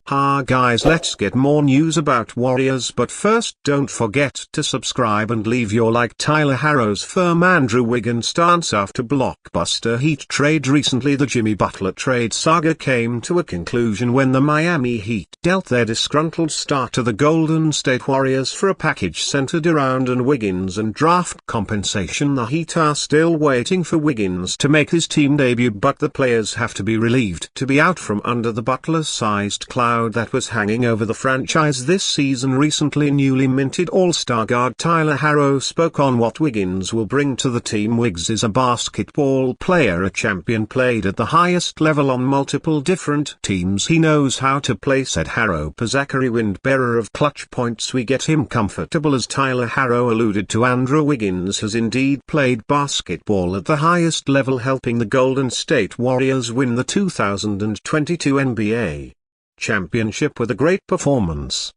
Ha guys, let's get more news about Warriors, but first don't forget to subscribe and leave your like. Tyler Harrow's firm Andrew Wiggins stance after blockbuster Heat trade. Recently the Jimmy Butler trade saga came to a conclusion when the Miami Heat dealt their disgruntled star to the Golden State Warriors for a package centered around Wiggins and draft compensation. The Heat are still waiting for Wiggins to make his team debut, but the players have to be relieved to be out from under the Butler-sized cloud that was hanging over the franchise this season. Recently newly minted All-Star guard Tyler Harrow spoke on what Wiggins will bring to the team. Wiggs is a basketball player, a champion, played at the highest level on multiple different teams. He knows how to play, said Harrow. Zachary Wind, bearer of clutch points, we get him comfortable. As Tyler Harrow alluded to, Andrew Wiggins has indeed played basketball at the highest level, helping the Golden State Warriors win the 2022 NBA championship with a great performance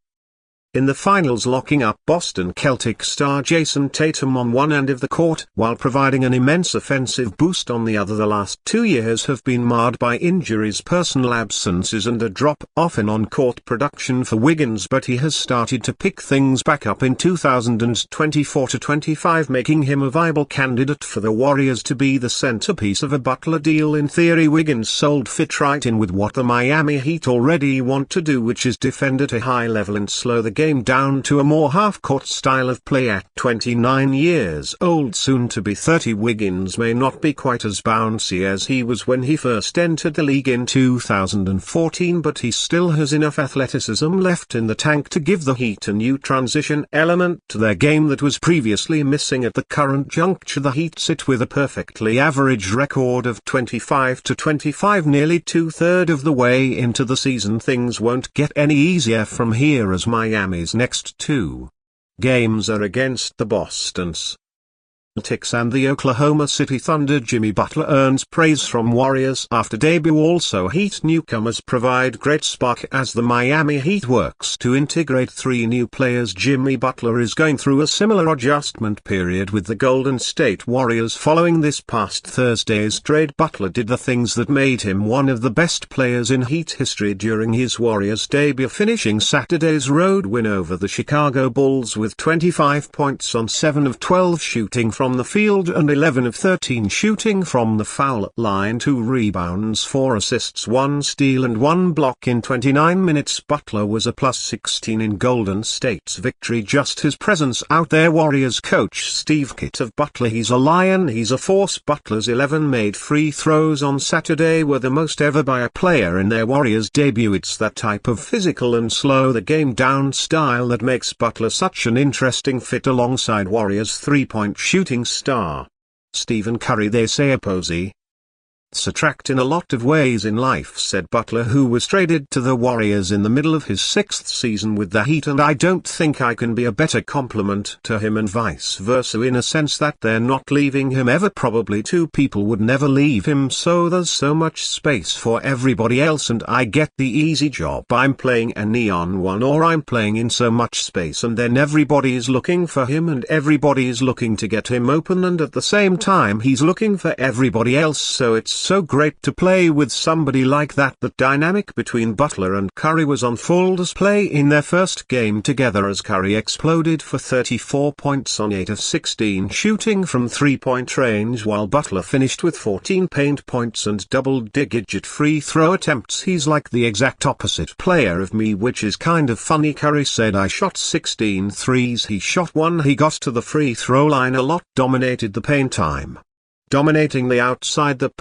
in the finals, locking up Boston Celtics star Jason Tatum on one end of the court, while providing an immense offensive boost on the other. The last 2 years have been marred by injuries, personal absences and a drop-off in on-court production for Wiggins, but he has started to pick things back up in 2024-25, making him a viable candidate for the Warriors to be the centerpiece of a Butler deal. In theory, Wiggins sold fit right in with what the Miami Heat already want to do, which is defend at a high level and slow the game down to a more half-court style of play. At 29 years old, soon to be 30, Wiggins may not be quite as bouncy as he was when he first entered the league in 2014, but he still has enough athleticism left in the tank to give the Heat a new transition element to their game that was previously missing. At the current juncture, the Heat sit with a perfectly average record of 25-25, nearly two-thirds of the way into the season. Things won't get any easier from here, as Miami's next two games are against the Boston Celtics and the Oklahoma City Thunder. Jimmy Butler earns praise from Warriors after debut. Also, Heat newcomers provide great spark as the Miami Heat works to integrate 3 new players. Jimmy Butler is going through a similar adjustment period with the Golden State Warriors following this past Thursday's trade. Butler did the things that made him one of the best players in Heat history during his Warriors debut, finishing Saturday's road win over the Chicago Bulls with 25 points on 7 of 12 shooting from the field and 11 of 13 shooting from the foul line. 2 rebounds, 4 assists, 1 steal and 1 block in 29 minutes. Butler was a plus 16 in Golden State's victory. Just his presence out there. Warriors coach Steve Kerr of Butler: he's a lion, he's a force. Butler's 11 made free throws on Saturday were the most ever by a player in their Warriors debut. It's that type of physical and slow the game down style that makes Butler such an interesting fit alongside Warriors three-point shooting star Stephen Curry. They say opposite attract in a lot of ways in life, said Butler, who was traded to the Warriors in the middle of his 6th season with the Heat, and I don't think I can be a better compliment to him, and vice versa, in a sense that they're not leaving him ever. Probably 2 people would never leave him, so there's so much space for everybody else, and I get the easy job. I'm playing a neon one, or I'm playing in so much space, and then everybody's looking for him and everybody's looking to get him open, and at the same time he's looking for everybody else, so it's so great to play with somebody like that. The dynamic between Butler and Curry was on full display in their first game together, as Curry exploded for 34 points on 8 of 16 shooting from three-point range, while Butler finished with 14 paint points and double-digit free throw attempts. He's like the exact opposite player of me, which is kind of funny. Curry said, I shot 16 threes, he shot 1. He got to the free throw line a lot, dominated the paint time, dominating the outside the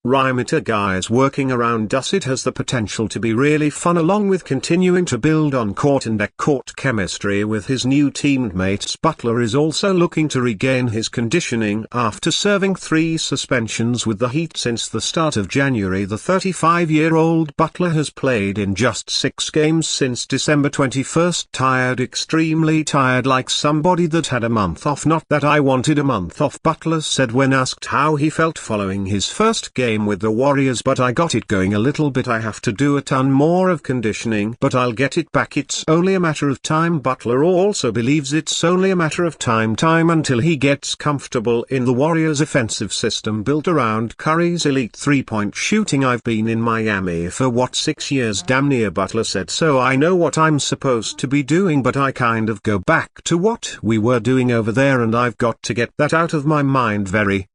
perimeter guys working around us. It has the potential to be really fun, along with continuing to build on court and backcourt chemistry with his new teammates. Butler is also looking to regain his conditioning after serving 3 suspensions with the Heat since the start of January. The 35-year-old Butler has played in just 6 games since December 21st. Tired, extremely tired, like somebody that had a month off. Not that I wanted a month off, Butler said when asked how he felt following his first game game with the Warriors, but I got it going a little bit. I have to do a ton more of conditioning, but I'll get it back. It's only a matter of time. Butler also believes it's only a matter of time until he gets comfortable in the Warriors' offensive system built around Curry's elite three-point shooting. I've been in Miami for 6 years damn near, Butler said, so I know what I'm supposed to be doing, but I kind of go back to what we were doing over there, and I've got to get that out of my mind very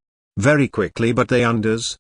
quickly. But they understand,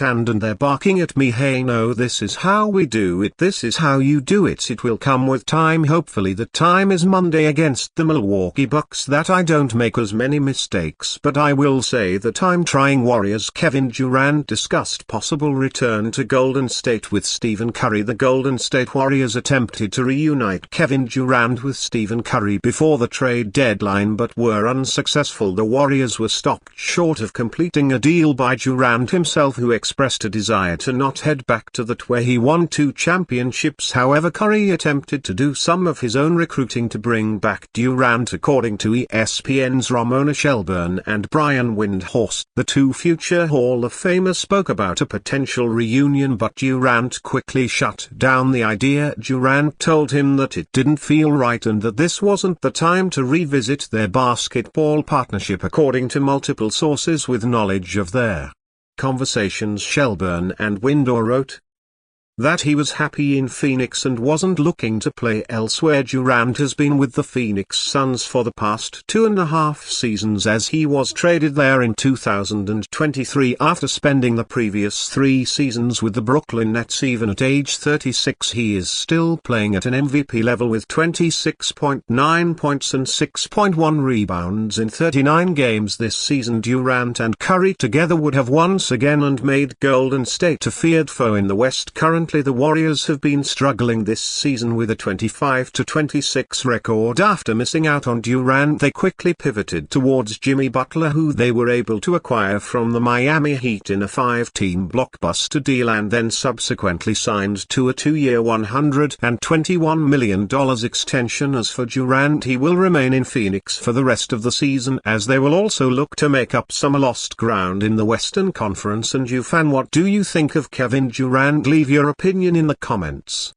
and they're barking at me, hey no, this is how we do it, this is how you do it. It will come with time. Hopefully the time is Monday against the Milwaukee Bucks that I don't make as many mistakes. But I will say that I'm trying. Warriors Kevin Durant discussed possible return to Golden State with Stephen Curry. The Golden State Warriors attempted to reunite Kevin Durant with Stephen Curry before the trade deadline but were unsuccessful. The Warriors were stopped short of completing a deal by Durant himself, who expressed a desire to not head back to that where he won 2 championships. However, Curry attempted to do some of his own recruiting to bring back Durant. According to ESPN's Ramona Shelburne and Brian Windhorst, the 2 future Hall of Famers spoke about a potential reunion, but Durant quickly shut down the idea. Durant told him that it didn't feel right and that this wasn't the time to revisit their basketball partnership, according to multiple sources with knowledge of their conversations. Shelburne and Windor wrote that he was happy in Phoenix and wasn't looking to play elsewhere. Durant has been with the Phoenix Suns for the past 2.5 seasons, as he was traded there in 2023 after spending the previous 3 seasons with the Brooklyn Nets. Even at age 36, he is still playing at an MVP level with 26.9 points and 6.1 rebounds in 39 games this season. Durant and Curry together would have once again and made Golden State a feared foe in the West. Currently, the Warriors have been struggling this season with a 25-26 record. After missing out on Durant, they quickly pivoted towards Jimmy Butler, who they were able to acquire from the Miami Heat in a 5-team blockbuster deal and then subsequently signed to a 2-year $121 million extension. As for Durant, he will remain in Phoenix for the rest of the season, as they will also look to make up some lost ground in the Western Conference. And you fan, what do you think of Kevin Durant? Leave your opinion in the comments.